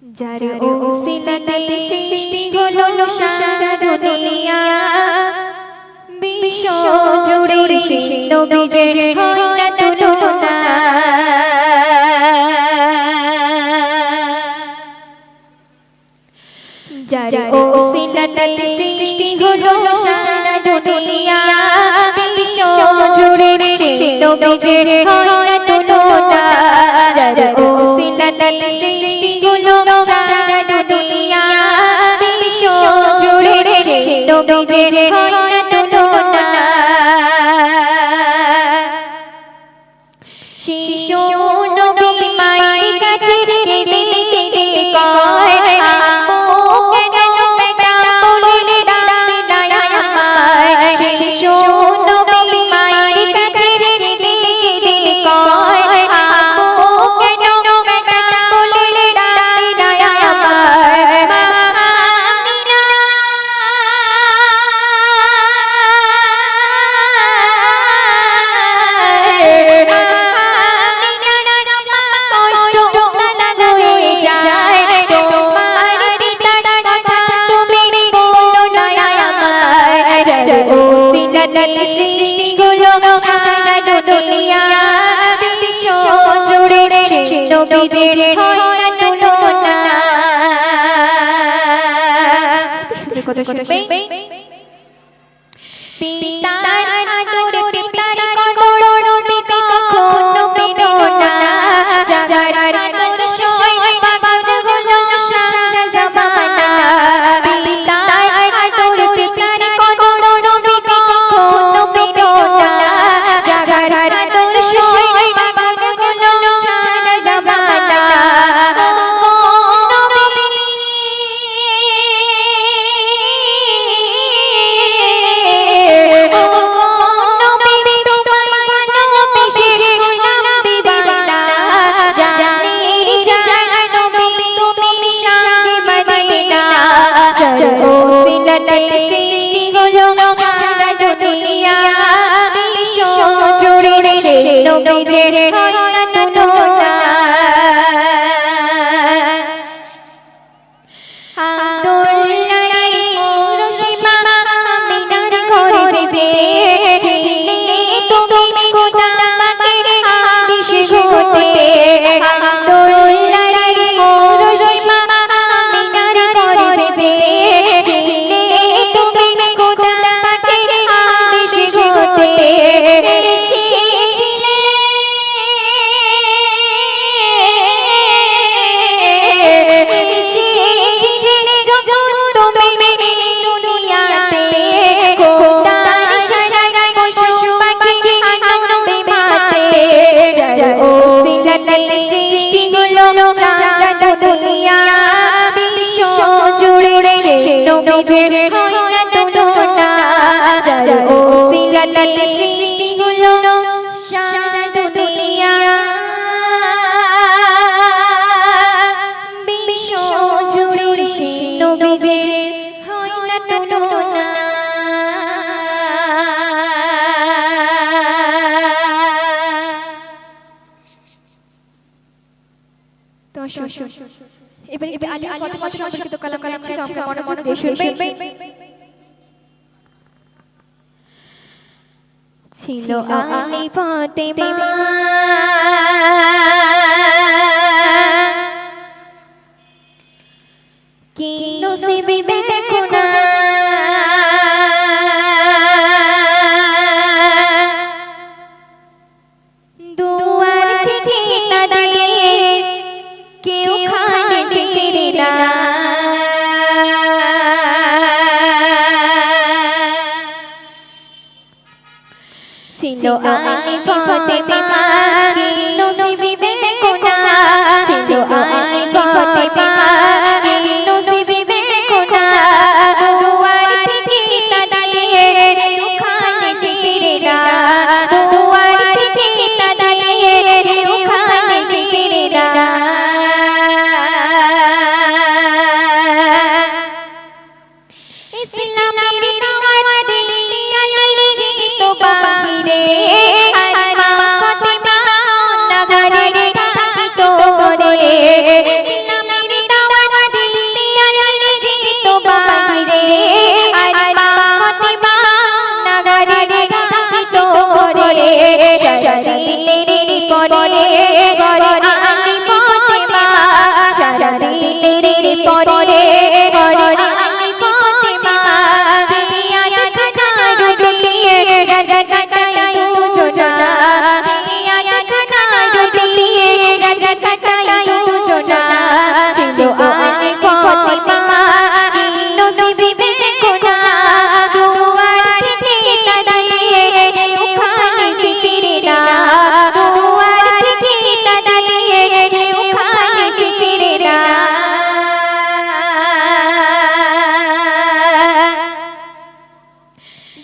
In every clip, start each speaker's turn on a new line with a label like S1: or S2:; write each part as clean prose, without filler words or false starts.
S1: যার ওসিলাতে সৃষ্টি হলো সারা দুনিয়া, বিশ্ব জুড়ে নবীজির হয় না তুলনা। যার ওসিলাতে সৃষ্টি হলো সারা দুনিয়া, বিশ্ব জুড়ে নবীজির হয় না তুলনা। যার ওসিলাতে সৃষ্টি হলো সারা দুনিয়া, বিশ্ব জুড়ে নবীজির হয় না তুলনা। শিশু নবী মায়ের কাছে কেঁদে কেঁদে কয়, শিশু নবী মায়ের কাছে কেঁদে কেঁদে কয়, সৃষ্টি হলো সারা দুনিয়া, বিশ্ব জুড়ে নবীজির হয় না তুলনা। কথা শুনবে পিতার আদর পিতার কদর নবী কখনো পেল না। যার আদর সয় পাগল হলো সারা জামানা। পিতার আদর পিতার কদর নবী কখনো পেল না। যার আদর সয় পাগল হলো সারা জামানা। সৃষ্টি হলো সারা দুনিয়া, বিশ্ব জুড়ে নবীজির হয় না তুলনা। আব্দুল্লাহর রশিমা আমিনার ঘরেতে ছিলে তুমি খোদা পাকের আদেশ হতে। আব্দুল্লাহর রশিমা আমিনার ঘরেতে ছিলে তুমি খোদা পাকের আদেশ হতে। সৃষ্টি হলো সারা দুনিয়া, বিশ্ব জুড়ে নবীজির হয় না তুলনা। যার ওসিলাতে সৃষ্টি হলো সারা দুনিয়া, বিশ্ব জুড়ে নবীজির হয় না তুলনা। এবারে আলী ফাতেমা সম্পর্কিত কালাম ছিল, আপনারা মনোযোগ দিয়ে শুনবেন। ছিল আলী ফাতেমা কি নসিবে দেখো না, দুয়ার থেকে তাদের কেউ খানে ফিরে না। ছিল আলী ফাতেমা কি নসিবে দেখো না, ছিল আলী ফাতেমা কি নসিবে দেখো না, দুয়ার থেকে তাদের কেউ খানে ফিরে না। দুয়ার থেকে তাদের কেউ খানে ফিরে না। ইসলামের দাওয়াত দিতে আলী যেত বাহিরে, আর মা ফাতেমা নগরে থাকিত ঘরে। ইসলামের দাওয়াত পরে করে আলী ফাতেমা চাঁদের পরে করে আলী ফাতেমা পিয়া খানা রুটিয়ে রাত কাটাই দুজনা পিয়া খানা রুটিয়ে রাত কাটাই দুজনা ছিল আলী ফাতেমা নসিবে কোনা দুয়ার থেকে তাদিয়ে ওখানে ফিরে না দুয়ার থেকে তাদিয়ে ওখানে ফিরে না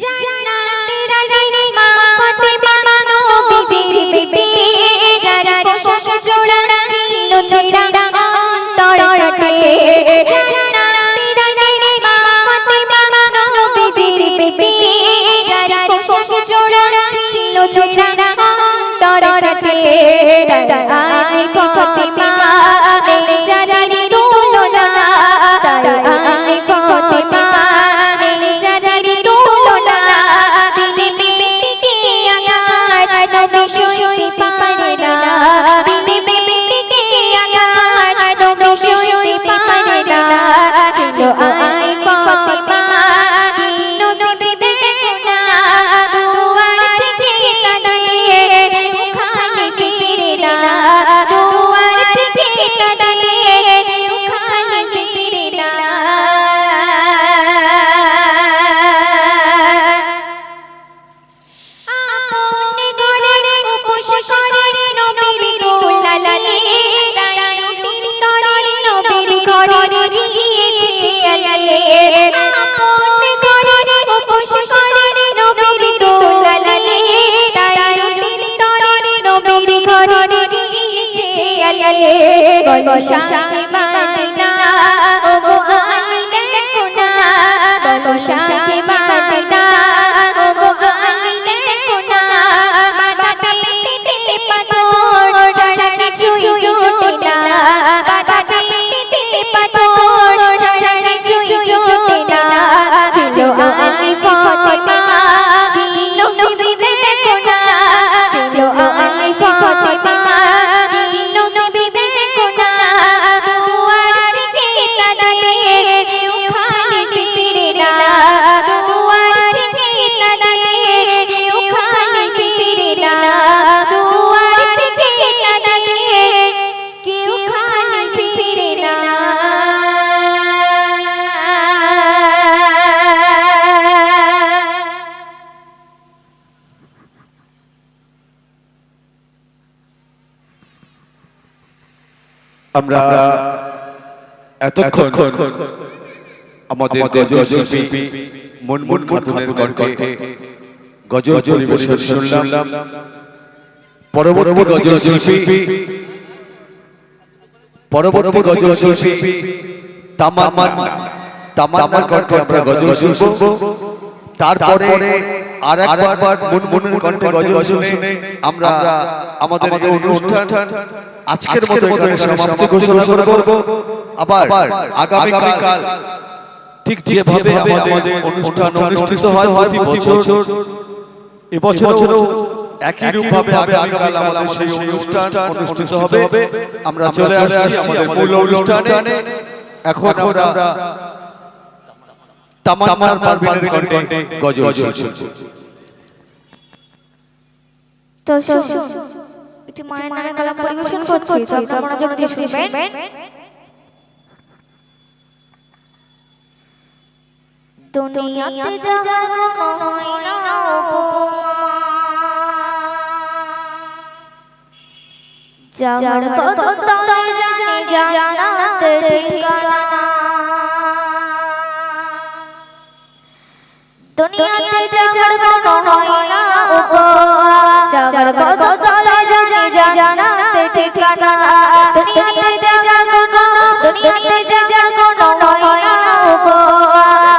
S1: জান্নাতের রানী মা ফাতেমা নবীজির বিবি যার পোশাক জোড়া ছিল ছেঁড়া অন্তর কাটে জান্নাতের রানী মা ফাতেমা নবীজির বিবি যার পোশাক জোড়া ছিল ছেঁড়া অন্তর কাটে আলী ফাতেমা বেচারির তুলনা আলী ফাতেমা বেচারির তুলনা দিনে বেটিকে আঘাত নবী সইতে পারে না দিনে বেটিকে আঘাত নবী সইতে পারে না ছিল আলী ফাতেমা নসিবে কোনা দুয়ার থেকে তাদিয়ে ওখানে ফিরে না দুয়ার থেকে তাদিয়ে ওখানে ফিরে না আপন ঘরে উপোস করে নবীর দোলালে তাই রুটির তরে নবীর ঘরে গিয়েছে আলালে আপন ঘরে উপোস করে নবীর দোলালে তাই রুটির তরে নবীর ঘরে গিয়েছে আলালে বলো শাহে মদিনা ও গো আলী দেখো না বলো শাহে মদিনা ও গো আলী দেখো না মাথা পেটে পাথর ছাড়া কিছুই জোটে না মাথা পেটে পাথর ছাড়া কিছুই জোটে না ছিল আলী ফাতেমা নসিবে দেখো না ছিল আলী ফাতেমা নসিবে দেখো না দুয়ার থেকে তাদিয়ে ওখানে ফিরে না দুয়ার থেকে তাদিয়ে ওখানে ফিরে না দুয়ার থেকে তাদিয়ে কেউ ওখানে ফিরে না
S2: আমরা এতক্ষণ আমাদের গজল শিল্পী মুনমুন খাতুনের কণ্ঠে গজল পরিবেশন শুনলাম। পরবর্তী গজল শিল্পী তামান্নার কণ্ঠে আমরা গজল শুনব। তারপরে আরেকবার মুনমুনের কণ্ঠে গজল শুনে আমরা আমাদের এই অনুষ্ঠান আজকের মতো এখানে সমাপ্তি ঘোষণা করব। আবার আগামীকাল ঠিক যেভাবে আমাদের অনুষ্ঠান অনুষ্ঠিত হয় প্রতি বছর, এবছরও একই রূপভাবে আগামীকাল আমাদের সেই অনুষ্ঠান অনুষ্ঠিত হবে। আমরা চলে আসছি আমাদের মূল অনুষ্ঠানে। এখন আমরা তামান্নার পারভীনের কণ্ঠে গজল শুনব।
S3: তো একটি মায়ের নামে কালাম পরিবেশন করছি, তো আপনারা মনোযোগ দিয়ে শুনবেন। দুনিয়াতে যাওয়ার কোনো হয় না যাওয়ার কত তলে জানি জান্নাতের ঠিকানা। দুনিয়াতে যাওয়ার কোনো হয় না যাওয়ার কত তলে জানি জান্নাতের ঠিকানা। দুনিয়াতে যাওয়ার কোনো হয় না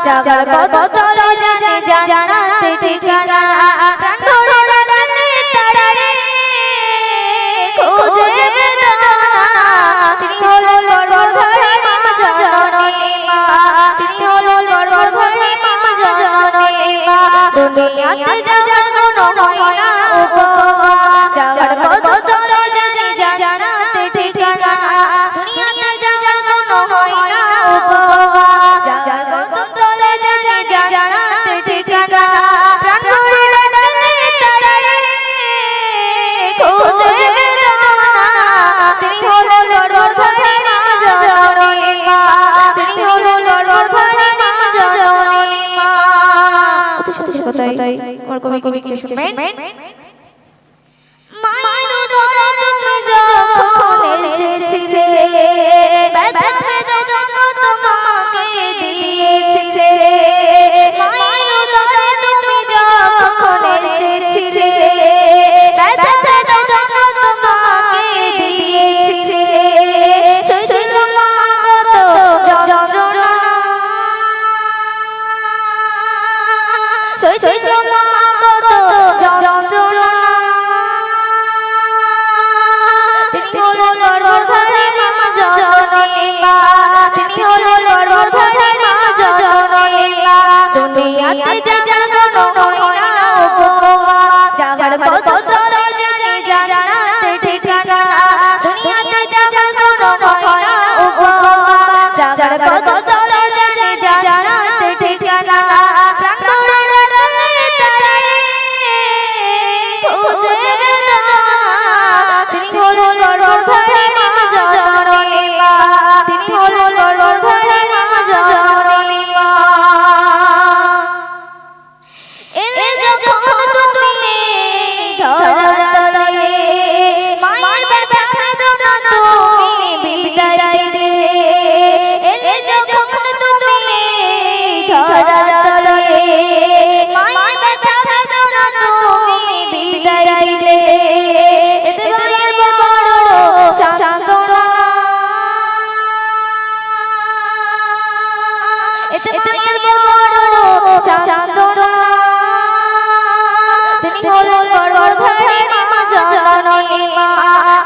S3: যাওয়ার কত তলে জানি জান্নাতের ঠিকানা। প্রাণ ভরে ডাকলে তারা রে খুঁজে বেদনা, তিনি হলেন বড় ঘরে মা জননী মা, তিনি হলেন বড় ঘরে মা জননী মা। দুনিয়াতে যাওয়ার কোনো হয় না যাওয়ার কত তলে শুনবেন মায়ের উদরে তুমি যখন এসেছিলে ব্যথা বেদনা তোমাকে দিয়েছিলে মায়ের উদরে তুমি যখন এসেছিলে ব্যথা বেদনা তোমাকে দিয়েছিলে সইছিল মা কত যন্ত্রণা সইছিল মা কত যন্ত্রণা তিনি হলো গর্ভধারী মা জননী মা তিনি হলো গর্ভধারী মা জননী মা দুনিয়াতে যার কোনো হয় না উপমা যার কত তলে জানি জান্নাতের ঠিকানা দুনিয়াতে যার কোনো হয় না উপমা যার কত তলে জানি জান্নাতের ঠিকানা প্রাণ ভরে ডাকলে তারে খুঁজে বেদনা তিনি হলো গর্ভধারী মা জননী মা তিনি হলো গর্ভধারী মা জননী মা এলে যখন তুমি ধরাতলে মায়ের ব্যথা বেদনা তুমি বিদায় দিলে এলে যখন তুমি ধরাতলে মায়ের ব্যথা বেদনা তুমি বিদায় দিলে এতে মায়ের বড় সান্ত্বনা এতে মায়ের বড় সান্ত্বনা তিনি হলো গর্ভধারী মা জননী মা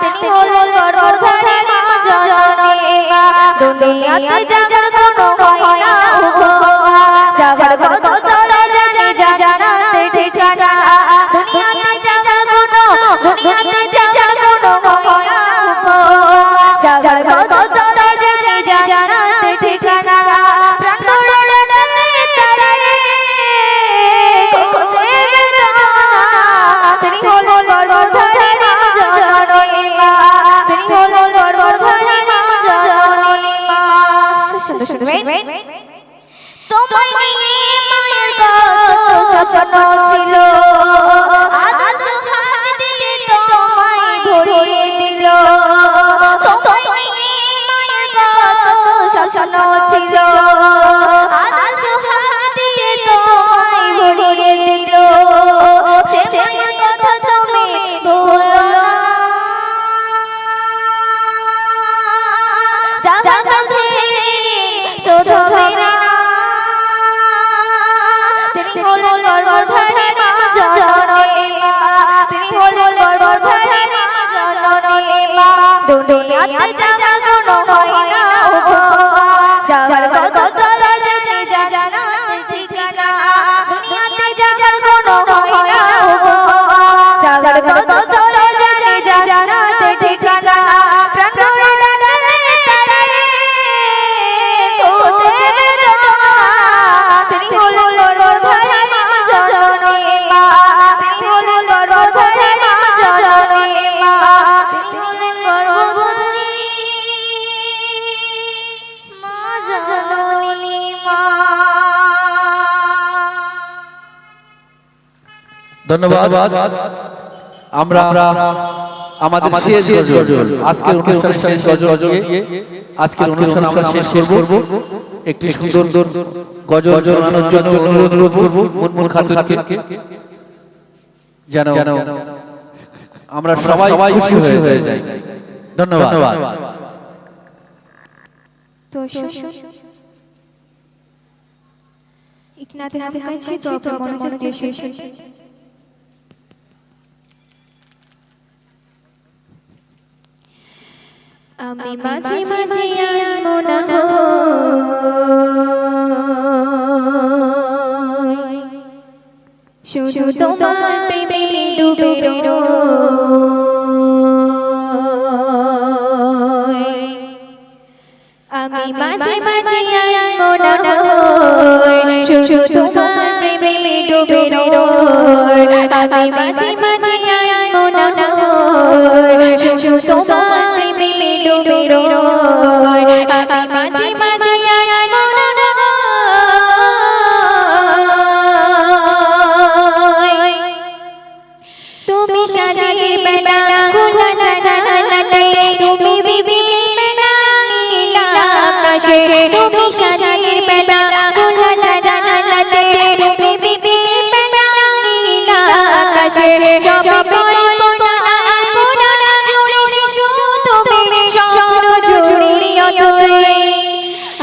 S3: তিনি হলো গর্ভধারী মা জননী মা দুনিয়াতে যার কোনো হয় না উপমা যার কত তলে জানি জান্নাতের ঠিকানা দুনিয়াতে যার কোনো হয় না উপমা যার কত তলে জানি জান্নাতের ঠিকানা প্রাণ ভরে ডাকলে তারে খুঁজে বেদনা তিনি হলো গর্ভধারী মা জননী মা তিনি হলো গর্ভধারী মা জননী মা শুনবেন তোমায় নিয়ে মায়ের কত স্বপ্ন ছিল আদর্শ ভাগ দিয়ে তোমায় ভরিয়ে দিল তোমায় নিয়ে মায়ের কত স্বপ্ন ছিল আদর্শ ভাগ দিয়ে তোমায় ভরিয়ে দিল সে মায়ের কথা তুমি ভুলো না শুধু না তিনি হলো গর্ভধারী মা জননী মা তিনি হলো গর্ভধারী মা জননী মা দুনিয়াতে যার কোনো হয় না উপমা যার কত তলে জানি জান্নাতের ঠিকানা দুনিয়াতে যার কোনো হয় না উপমা যার কত তলে জানি জান্নাতের ঠিকানা প্রাণ ভরে ডাকলে তারে খুঁজে বেদনা তিনি হলো গর্ভধারী মা জননী মা তিনি হলো গর্ভধারী মা জননী মা তিনি হলো গর্ভধারী মা জননী মা
S4: ধন্যবাদ। আমরা আমাদের শেষ গজল আজকের অনুষ্ঠানের শেষ গজল দিয়ে আজকের অনুষ্ঠান আমরা শেষ করব। একটি সুন্দর গজল শোনানোর জন্য অনুরোধ করব মুনমুন খাতুনকে, যেন আমরা সবাই খুশি হয়ে যাই। ধন্যবাদ।
S1: तो इकनाते हम কাছে তো মনোযোগ দিয়ে শুনুন। আমি মাঝে মাঝে মনে হয় শুধু তোমার প্রেমে ডুবে রই। আমি মাঝে মাঝে মনে হয় শুধু তোমার প্রেমে ডুবে রই। আমি মাঝে মাঝে মনে হয় শুধু তোমার প্রেমে ডুবে রই। আমি মাঝে মাঝে মনে হয়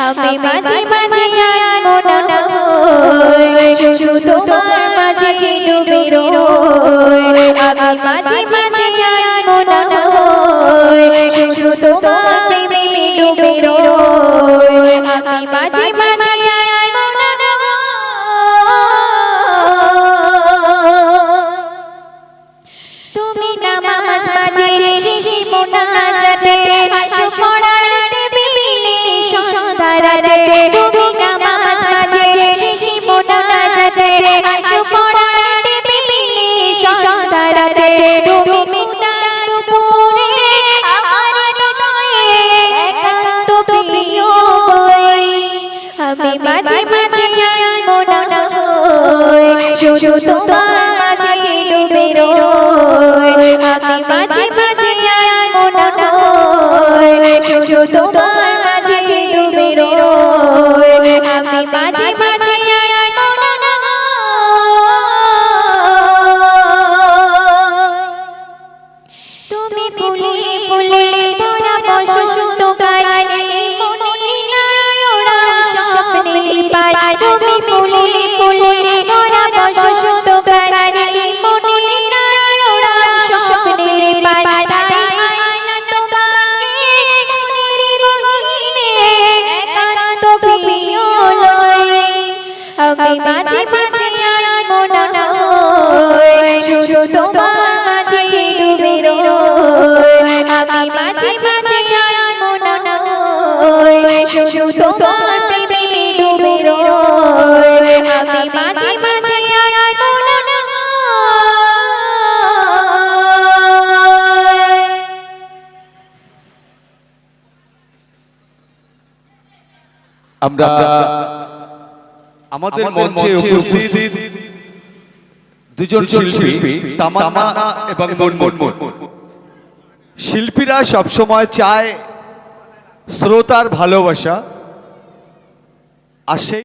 S1: আমি মাঝে মাঝে আর মনে হয় শুধু তোমার মাঝে ডুবে রই আমি মাঝে মাঝে আর মনে হয় শুধু তোমার প্রেমে ডুবে রই আমি মাঝে মাঝে আর মনে হয় তুমি নামাজ মাঝে শেষে মোনাজাতে আসো পড়ার টেবিলে সন্ধ্যারাতে তুমি নামাজ মাঝে শেষে মোনাজাতে আসো পড়ার টেবিলে সন্ধ্যারাতে তুমি মুনাজ দুপুরে আমার হৃদয়ে একান্ত প্রিয় বই আমি মাঝে মাঝে আর মনে হয় শুধু তোমার মাঝে ডুবে রই আমি মাঝে মাঝে আর মনে হয় শুধু তোমার মাঝে ডুবে রই আমি মাঝে মাঝে আর মনে হয় তুমি ফুলে ফুলে ভরা বসন্ত কালে মনের নায়রা স্বপ্নের পায় তুমি ফুলে ফুলে ভরা বসন্ত কালে মনের নায়রা স্বপ্নের পায় তাই আইলা তোমাকে মনের রঙিনে একান্ত প্রিয় লয় আমি মাঝে মাঝে আর মনে হয় শুধু তোমার মাঝে ডুবে রই আমি মাঝে মাঝে আর মনে হয় শুধু তোমার প্রেমে ডুবে রই আমি মাঝে মাঝে আর মনে হয়
S2: আমরা আমাদের মঞ্চে উপস্থিত দুজন শিল্পী তামান্না এবং মুনমুন শিল্পীরা সবসময় চায় শ্রোতার ভালোবাসা আর সেই